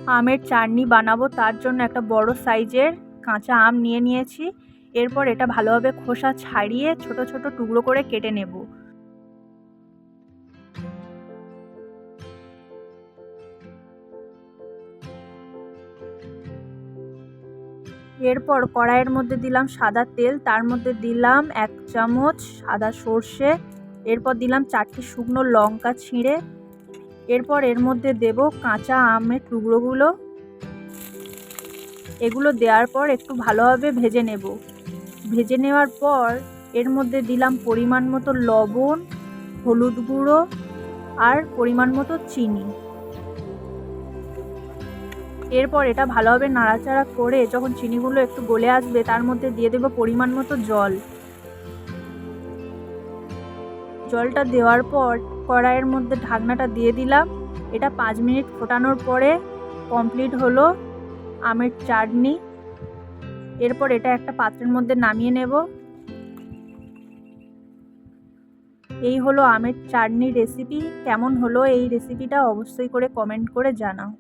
আমের চাটনি বানাবো, তার জন্য একটা বড় সাইজের কাঁচা আম নিয়ে নিয়েছি। এরপর এটা ভালোভাবে খোসা ছাড়িয়ে ছোট ছোট টুকরো করে কেটে নেব। এরপর কড়াইয়ের মধ্যে দিলাম সাদা তেল, তার মধ্যে দিলাম 1 চামচ সাদা সর্ষে, এরপর দিলাম 4টি শুকনো লঙ্কা ছিঁড়ে, এরপর এর মধ্যে দেব কাঁচা আমের টুকরোগুলো। এগুলো দেওয়ার পর একটু ভালোভাবে ভেজে নেব। ভেজে নেওয়ার পর এর মধ্যে দিলাম পরিমাণ মতো লবণ, হলুদ গুঁড়ো আর পরিমাণ মতো চিনি। এরপর এটা ভালোভাবে নাড়াচাড়া করে যখন চিনিগুলো একটু গলে আসবে তার মধ্যে দিয়ে দেব পরিমাণ মতো জল। জলটা দেওয়ার পর কড়াইয়ের মধ্যে ঢাকনাটা দিয়ে দিলাম। এটা 5 মিনিট ফোটানোর পরে কমপ্লিট হলো আমের চাটনি। এরপর এটা একটা পাত্রের মধ্যে নামিয়ে নেব। এই হলো আমের চাটনি রেসিপি। কেমন হলো এই রেসিপিটা অবশ্যই করে কমেন্ট করে জানাও।